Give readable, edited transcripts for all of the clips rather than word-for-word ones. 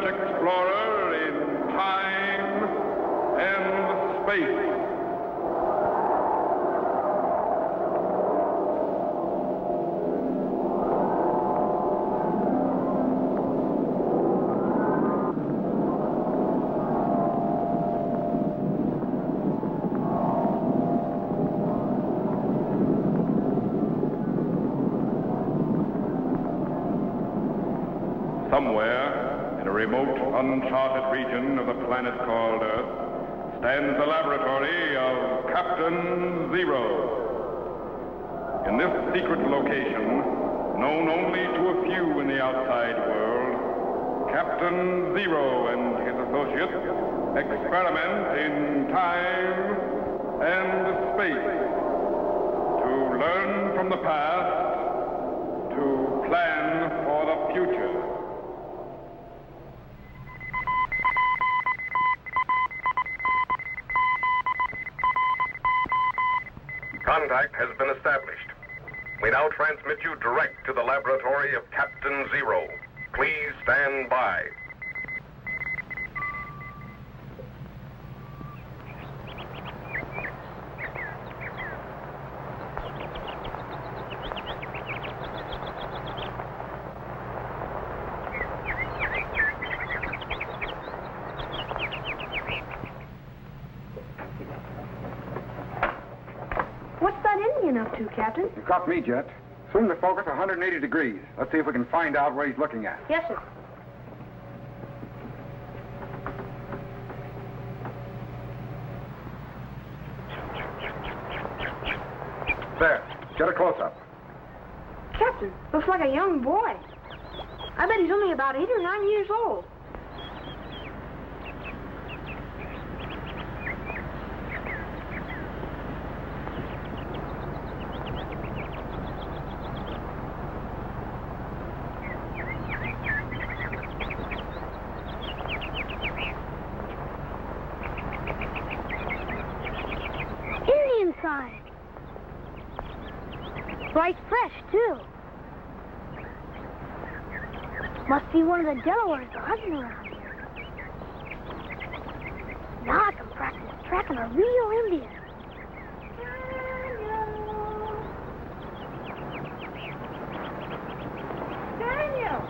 research explorer in time and space. Somewhere in a remote, uncharted region of the planet called Earth stands the laboratory of Captain Zero. In this secret location, known only to a few in the outside world, Captain Zero and his associates experiment in time and space to learn from the past, to plan for the future. Contact has been established. We now transmit you direct to the laboratory of Captain Zero. Please stand by. Up to, Captain? You caught me, Jet. Swing the focus 180 degrees. Let's see if we can find out what he's looking at. Yes, sir. There. Get a close-up. Captain, looks like a young boy. I bet he's only about 8 or 9 years old. Right fresh, too. Must be one of the Delawares hunting around here. Now I can practice tracking a real Indian. Daniel!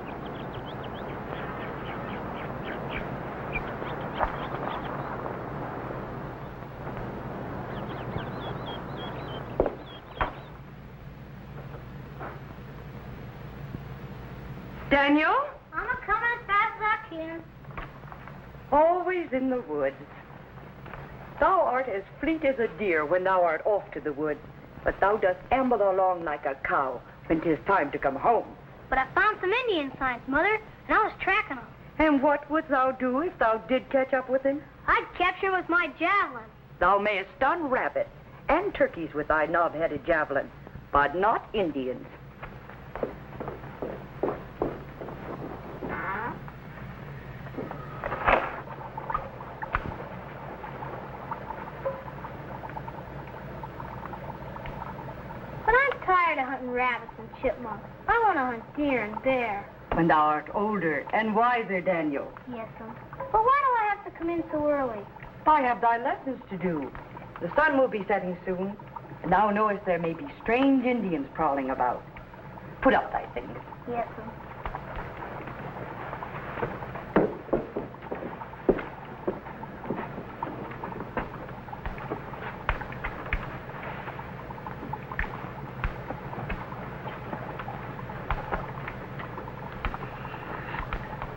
Daniel? I'm a-coming as fast as I can. Always in the woods. Thou art as fleet as a deer when thou art off to the woods, but thou dost amble along like a cow when 'tis time to come home. But I found some Indian signs, Mother, and I was tracking them. And what wouldst thou do if thou did catch up with him? I'd capture him with my javelin. Thou mayest stun rabbits and turkeys with thy knob-headed javelin, but not Indians. Hunting rabbits and chipmunks. I want to hunt deer and bear. When thou art older and wiser, Daniel. Yes, sir. But why do I have to come in so early? I have thy lessons to do. The sun will be setting soon, and thou knowest there may be strange Indians prowling about. Put up thy things. Yes, sir.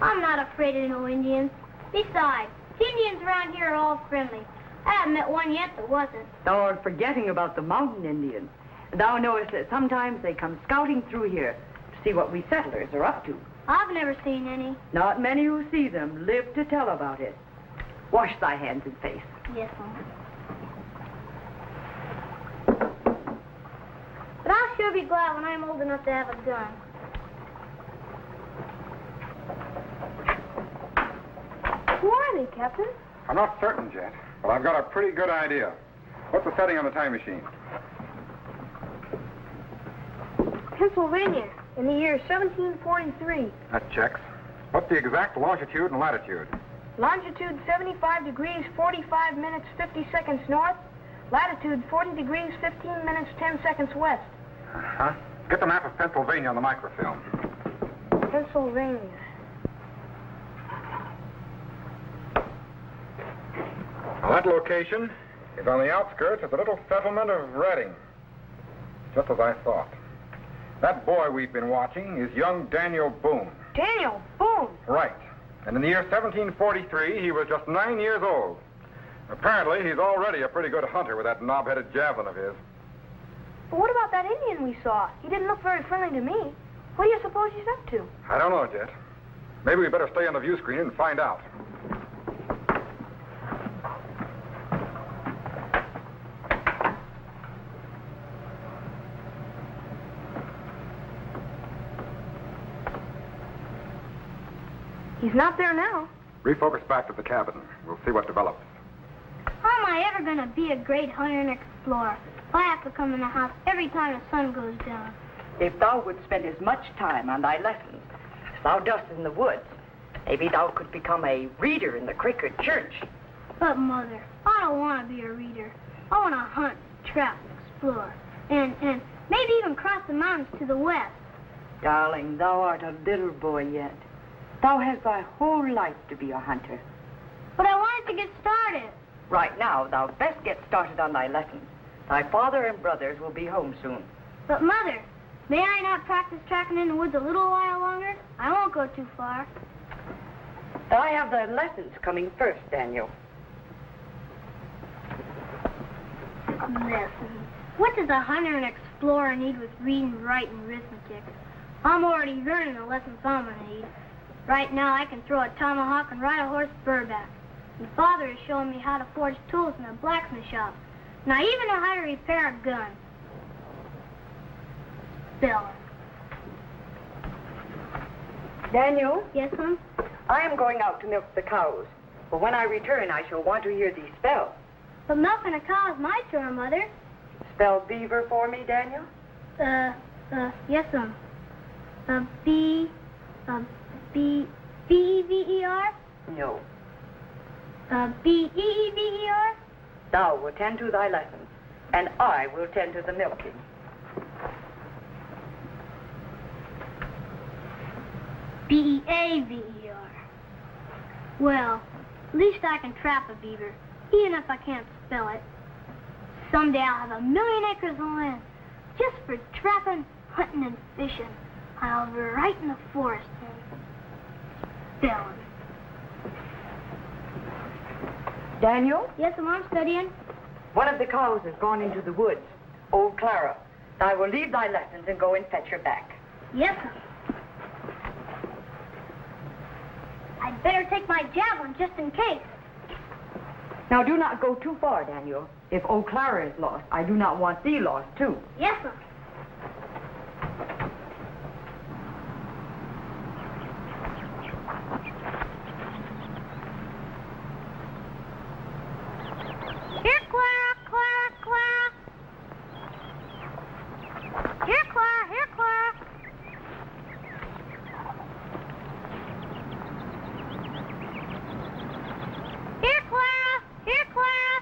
I'm not afraid of no Indians. Besides, the Indians around here are all friendly. I haven't met one yet that wasn't. Thou art forgetting about the mountain Indians. Thou knowest that sometimes they come scouting through here to see what we settlers are up to. I've never seen any. Not many who see them live to tell about it. Wash thy hands and face. Yes, sir. But I'll sure be glad when I'm old enough to have a gun. Who are they, Captain? I'm not certain, Jet, but I've got a pretty good idea. What's the setting on the time machine? Pennsylvania, in the year 1743. That checks. What's the exact longitude and latitude? Longitude 75 degrees, 45 minutes, 50 seconds north. Latitude 40 degrees, 15 minutes, 10 seconds west. Uh-huh. Get the map of Pennsylvania on the microfilm. Pennsylvania. Now, that location is on the outskirts of the little settlement of Reading. Just as I thought. That boy we've been watching is young Daniel Boone. Daniel Boone. Right. And in the year 1743, he was just 9 years old. Apparently, he's already a pretty good hunter with that knob-headed javelin of his. But what about that Indian we saw? He didn't look very friendly to me. What do you suppose he's up to? I don't know, Jet. Maybe we better stay on the view screen and find out. He's not there now. Refocus back to the cabin. We'll see what develops. How am I ever going to be a great hunter and explorer if I have to come in the house every time the sun goes down? If thou would spend as much time on thy lessons as thou dost in the woods, maybe thou could become a reader in the Quaker church. But, Mother, I don't want to be a reader. I want to hunt, trap, explore, and maybe even cross the mountains to the west. Darling, thou art a little boy yet. Thou hast thy whole life to be a hunter. But I wanted to get started. Right now, thou best get started on thy lessons. Thy father and brothers will be home soon. But, Mother, may I not practice tracking in the woods a little while longer? I won't go too far. I have the lessons coming first, Daniel. Lessons. What does a hunter and explorer need with reading, writing, arithmetic? I'm already learning the lessons I'm going to need. Right now, I can throw a tomahawk and ride a horse bareback. And Father is showing me how to forge tools in a blacksmith shop. And I even know how to repair a gun. Spelling. Daniel, Yes, son? I am going out to milk the cows. But when I return, I shall want to hear thee spell. But milking a cow is my chore, Mother. Spell beaver for me, Daniel? Yes, son. B-E-V-E-R? No. B-E-E-V-E-R? Thou will tend to thy lessons, and I will tend to the milking. B-E-A-V-E-R. Well, at least I can trap a beaver, even if I can't spell it. Someday I'll have 1,000,000 acres of land just for trapping, hunting, and fishing. I'll be right in the forest and spelling. Daniel, Yes, I'm studying. one of the cows has gone into the woods. Old Clara. I will leave thy lessons and go and fetch her back. Yes, sir. I'd better take my javelin just in case. Now, do not go too far, Daniel. If old Clara is lost, I do not want thee lost, too. Yes, sir. Here, Clara, Clara, Clara. Here, Clara, here, Clara. Here, Clara, here, Clara.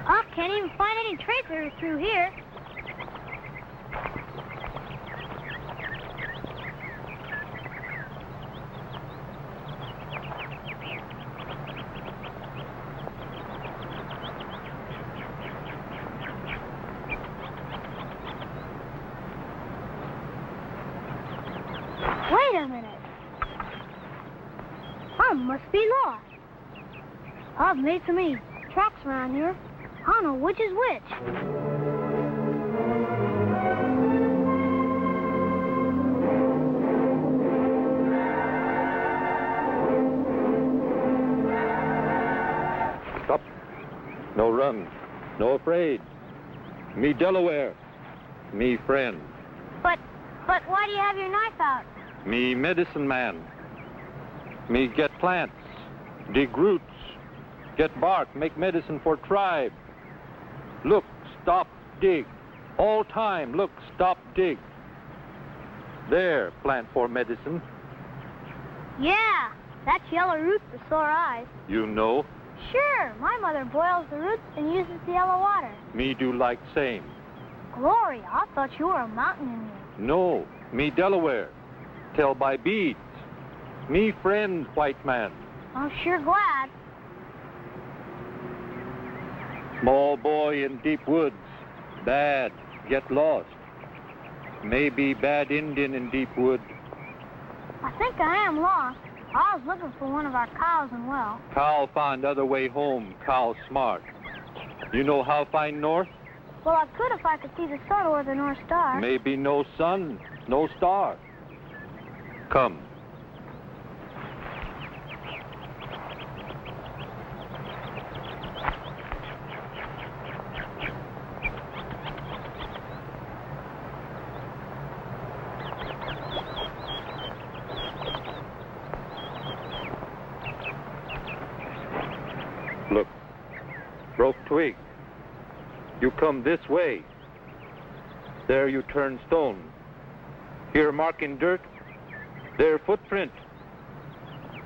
I can't even find any tracers through here. Wait a minute. I must be lost. I've made so many tracks around here. I don't know which is which. Stop. No run. No afraid. Me Delaware. Me friend. But why do you have your knife out? Me medicine man. Me get plants, dig roots, get bark, make medicine for tribe. Look, stop, dig. All time, look, stop, dig. There, plant for medicine. Yeah, that's yellow root for sore eyes. You know, Sure, my mother boils the roots and uses the yellow water. me do like same. Glory, I thought you were a mountain Indian. No, me Delaware. Tell by beads. Me friend, white man. I'm sure glad. Small boy in deep woods. Bad, get lost. Maybe bad Indian in deep wood. I think I am lost. I was looking for one of our cows and well. Cow find other way home. Cow smart. You know how find north? Well, I could if I could see the sun or the North Star. Maybe no sun, no star. Come. Look, broke twig. You come this way. There you turn stone. Here mark in dirt. There footprint.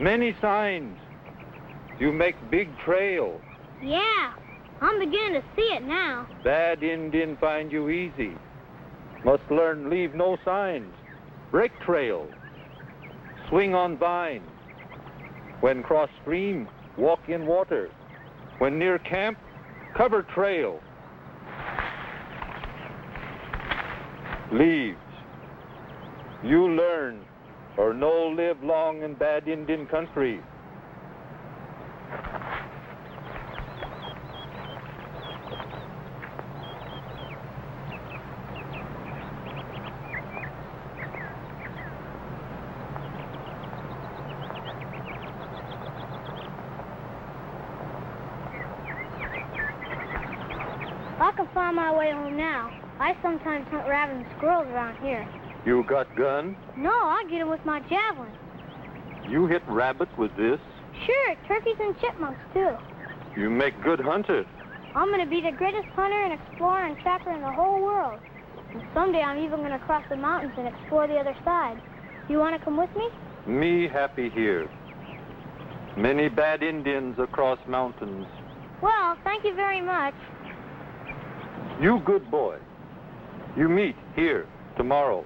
Many signs. You make big trail. Yeah, I'm beginning to see it now. Bad Indian find you easy. Must learn leave no signs. Break trail. Swing on vine. When cross stream, walk in water. When near camp, cover trail. Leaves. You learn, or no live long in bad Indian country. I can find my way home now. I sometimes hunt rabbits and squirrels around here. You got gun? No, I get them with my javelin. You hit rabbits with this? Sure, turkeys and chipmunks, too. You make good hunter. I'm going to be the greatest hunter and explorer and trapper in the whole world. And someday I'm even going to cross the mountains and explore the other side. You want to come with me? Me happy here. Many bad Indians across mountains. Well, thank you very much. You good boy. You meet here tomorrow.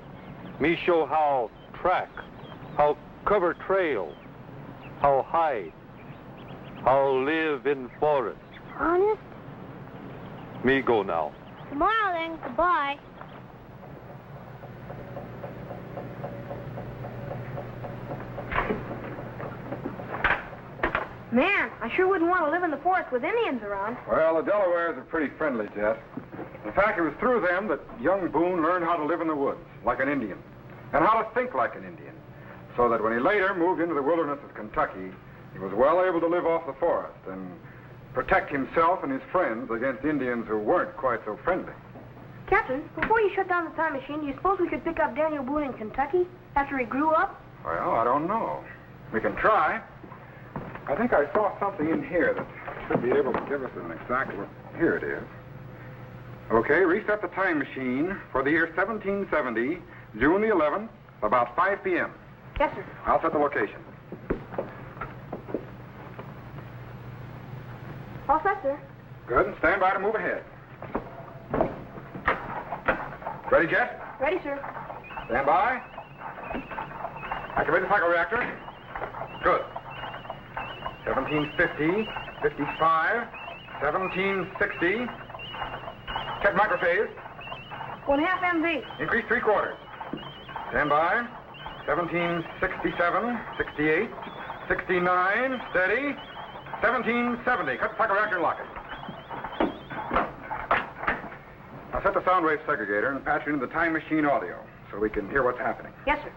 Me show how track, how cover trail, how hide, how live in forest. Honest? Me go now. Tomorrow then, goodbye. Man, I sure wouldn't want to live in the forest with Indians around. Well, the Delawares are pretty friendly, Jet. In fact, it was through them that young Boone learned how to live in the woods, like an Indian, and how to think like an Indian, so that when he later moved into the wilderness of Kentucky, he was well able to live off the forest and protect himself and his friends against Indians who weren't quite so friendly. Captain, before you shut down the time machine, do you suppose we could pick up Daniel Boone in Kentucky after he grew up? Well, I don't know. We can try. I think I saw something in here that should be able to give us an exact look. Here it is. Okay, reset the time machine for the year 1770, June the 11th, about 5 p.m. Yes, sir. I'll set the location. All set, sir. Good, and stand by to move ahead. Ready, Jet? Ready, sir. Stand by. Activate the cycle reactor. Good. 1750, 55, 1760. Check microphase. 1/2 MV. Increase 3/4. Stand by. 1767, 68, 69. Steady. 1770. Cut the cycle reactor and lock it. Now set the sound wave segregator and patch it into the time machine audio so we can hear what's happening. Yes, sir.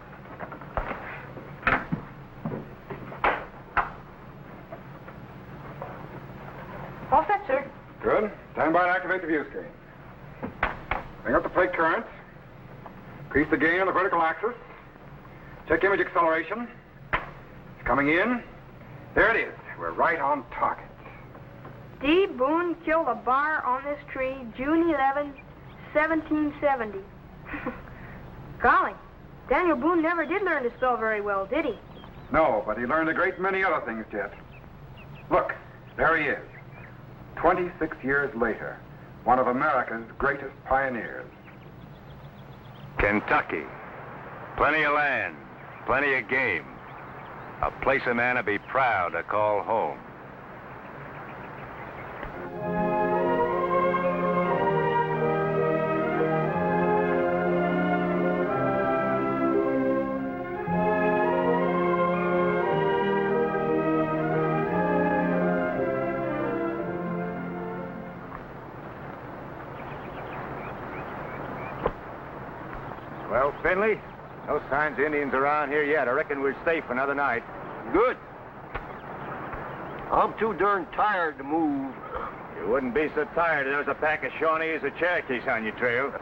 All set, sir. Good. Stand by to activate the view screen. Bring up the plate currents. Increase the gain on the vertical axis. Check image acceleration. It's coming in. There it is. We're right on target. D. Boone killed a bar on this tree June 11, 1770. Golly, Daniel Boone never did learn to spell very well, did he? No, but he learned a great many other things, Jet. Look, there he is. 26 years later, one of America's greatest pioneers. Kentucky. Plenty of land, plenty of game. A place a man would be proud to call home. Well, Finley, no signs of Indians around here yet. I reckon we're safe another night. Good. I'm too darn tired to move. You wouldn't be so tired if there was a pack of Shawnees or Cherokees on your trail.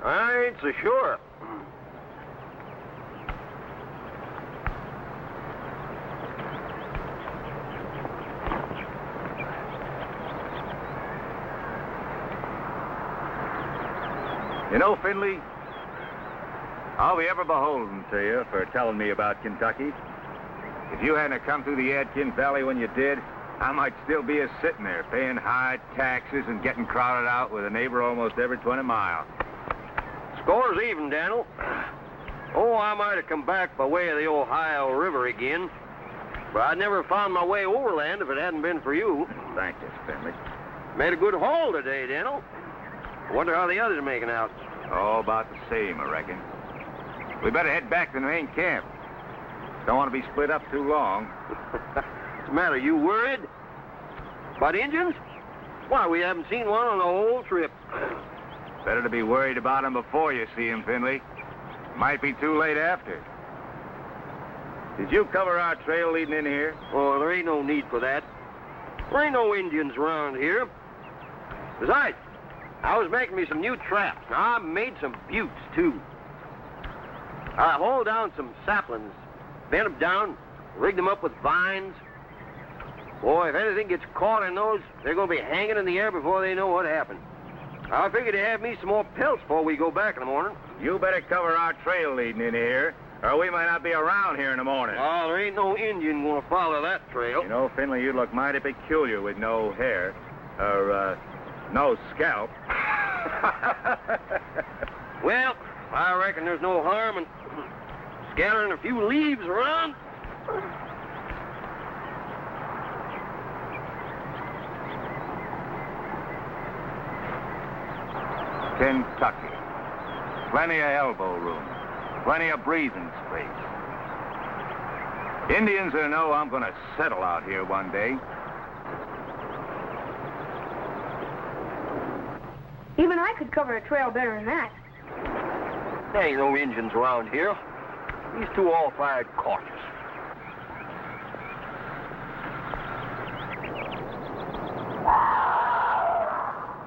I ain't so sure. You know, Finley, I'll be ever beholden to you for telling me about Kentucky. If you hadn't come through the Adkins Valley when you did, I might still be sitting there paying high taxes and getting crowded out with a neighbor almost every 20 miles. Score's even, Daniel. Oh, I might have come back by way of the Ohio River again, but I'd never found my way overland if it hadn't been for you. Thank you, Finley. Made a good haul today, Daniel. Wonder how the others are making out. Oh, about the same, I reckon. We better head back to the main camp. Don't want to be split up too long. What's the matter, you worried? About Indians? Why, we haven't seen one on the whole trip. Better to be worried about them before you see them, Finley. Might be too late after. Did you cover our trail leading in here? Oh, there ain't no need for that. There ain't no Indians around here. Besides, I was making me some new traps. Now, I made some buttes, too. I hauled down some saplings, bent them down, rigged them up with vines. Boy, if anything gets caught in those, they're going to be hanging in the air before they know what happened. I figured to have me some more pelts before we go back in the morning. You better cover our trail leading in here, or we might not be around here in the morning. Oh, there ain't no Indian going to follow that trail. You know, Finley, you look mighty peculiar with no hair, or, no scalp. Well, I reckon there's no harm in scattering a few leaves around. Kentucky. Plenty of elbow room. Plenty of breathing space. Indians will know I'm going to settle out here one day. Even I could cover a trail better than that. There ain't no Indians around here. These two all fired cautious.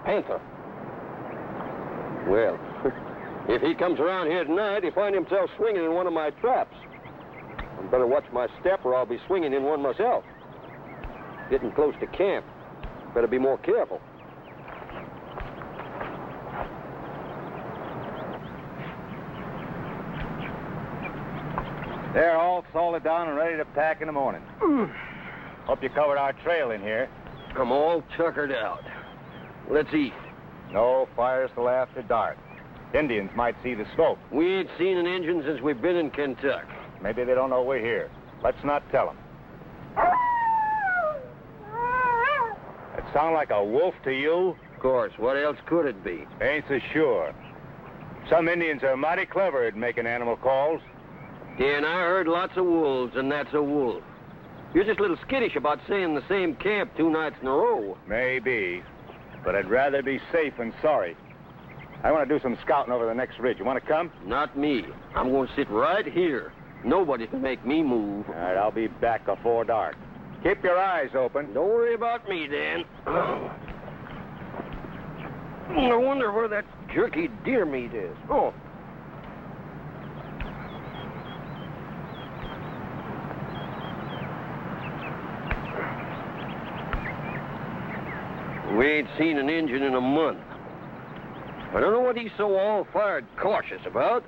Panther. Well, if he comes around here tonight, he'll find himself swinging in one of my traps. I better watch my step or I'll be swinging in one myself. Getting close to camp. Better be more careful. They're all salted down and ready to pack in the morning. Hope you covered our trail in here. I'm all tuckered out. Let's eat. No fires till after dark. Indians might see the smoke. We ain't seen an Indian since we've been in Kentucky. Maybe they don't know we're here. Let's not tell them. It sound like a wolf to you? Of course. What else could it be? Ain't so sure. Some Indians are mighty clever at making animal calls. Yeah, and I heard lots of wolves, and that's a wolf. You're just a little skittish about saying the same camp 2 nights in a row. Maybe, but I'd rather be safe than sorry. I want to do some scouting over the next ridge. You want to come? Not me. I'm going to sit right here. Nobody can make me move. All right, I'll be back before dark. Keep your eyes open. Don't worry about me, Dan. I wonder where that jerky deer meat is. Oh. We ain't seen an Indian in a month. I don't know what he's so all-fired cautious about.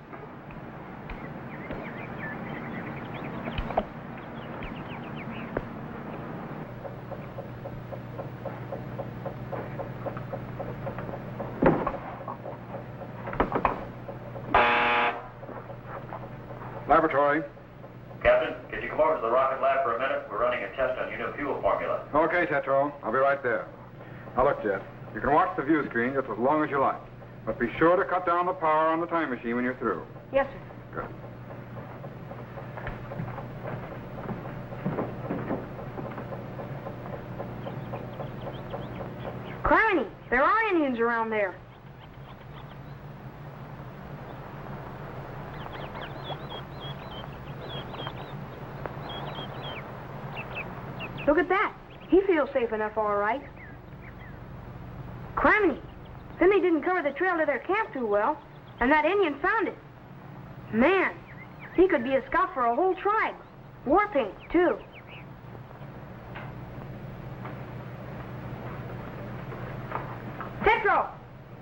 Laboratory. Captain, could you come over to the rocket lab for a minute? We're running a test on your new fuel formula. Okay, Tetro. I'll be right there. Now look, Jet. You can watch the view screen just as long as you like. But be sure to cut down the power on the time machine when you're through. Yes, sir. Good. Criminy, there are Indians around there. Look at that. He feels safe enough, all right. Criminy, Finley didn't cover the trail to their camp too well, and that Indian found it. Man, he could be a scout for a whole tribe. War paint, too. Tetro!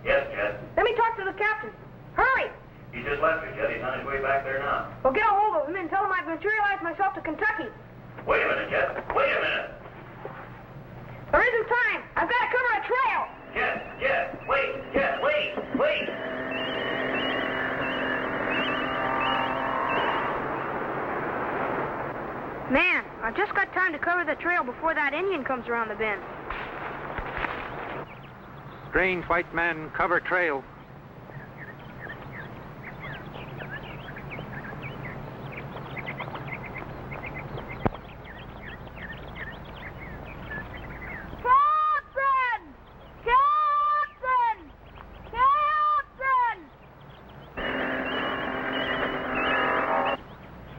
Yes, Jet. Let me talk to the captain. Hurry! He just left you, Jet. He's on his way back there now. Well, get a hold of him and tell him I've materialized myself to Kentucky. Wait a minute, Jet. Wait a minute. There isn't time. I've got to cover a trail. Jet, wait. Jet, wait. Man, I've just got time to cover the trail before that Indian comes around the bend. Strange white man cover trail.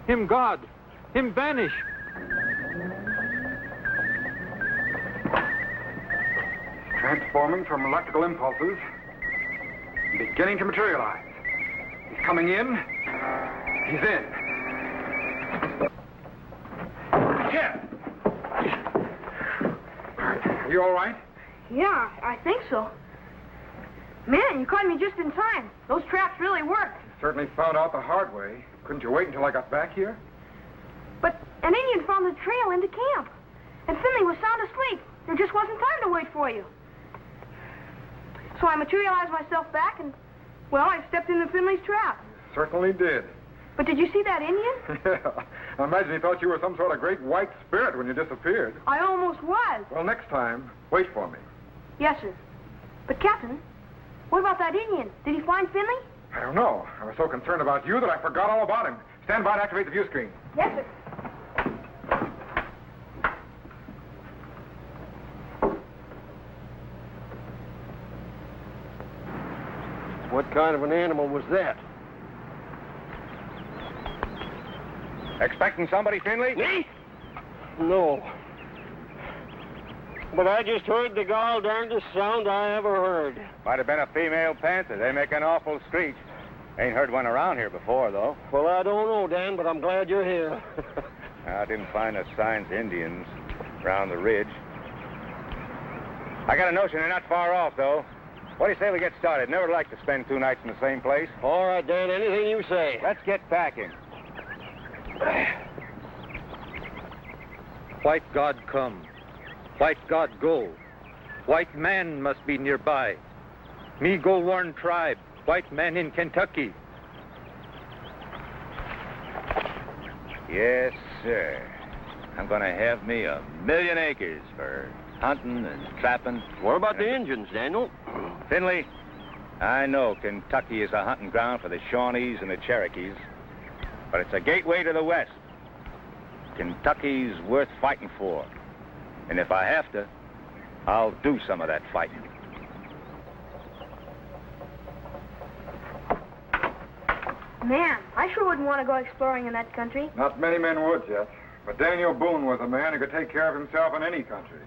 Him God, him vanish. He's transforming from electrical impulses and beginning to materialize. He's coming in. He's in. Jet! Are you all right? Yeah, I think so. Man, you caught me just in time. Those traps really worked. You certainly found out the hard way. Couldn't you wait until I got back here? But an Indian found the trail into camp. And Finley was sound asleep. There just wasn't time to wait for you. So I materialized myself back and, well, I stepped into Finley's trap. You certainly did. But did you see that Indian? Yeah. I imagine he thought you were some sort of great white spirit when you disappeared. I almost was. Well, next time, wait for me. Yes, sir. But, Captain, what about that Indian? Did he find Finley? I don't know. I was so concerned about you that I forgot all about him. Stand by and activate the view screen. Yes, sir. What kind of an animal was that? Expecting somebody, Finley? Me? No. But I just heard the gall darndest sound I ever heard. Might have been a female panther. They make an awful screech. Ain't heard one around here before, though. Well, I don't know, Dan, but I'm glad you're here. I didn't find no signs of Indians around the ridge. I got a notion they're not far off, though. What do you say we get started? Never like to spend 2 nights in the same place. All right, Dan, anything you say. Let's get packing. White God come. White God go. White man must be nearby. Me go warn tribe. White man in Kentucky. Yes, sir. I'm gonna have me 1,000,000 acres for hunting and trapping. What about the Indians, Daniel? Finley, I know Kentucky is a hunting ground for the Shawnees and the Cherokees, but it's a gateway to the West. Kentucky's worth fighting for. And if I have to, I'll do some of that fighting. Man, I sure wouldn't want to go exploring in that country. Not many men would, Jet. But Daniel Boone was a man who could take care of himself in any country.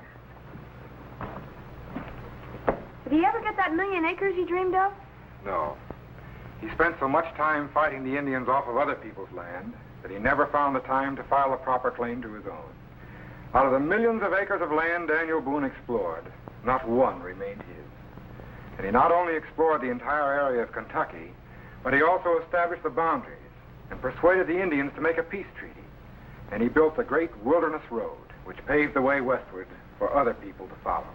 Did he ever get that 1,000,000 acres he dreamed of? No. He spent so much time fighting the Indians off of other people's land that he never found the time to file a proper claim to his own. Out of the millions of acres of land Daniel Boone explored, not one remained his. And he not only explored the entire area of Kentucky, but he also established the boundaries and persuaded the Indians to make a peace treaty. And he built the great Wilderness Road, which paved the way westward for other people to follow.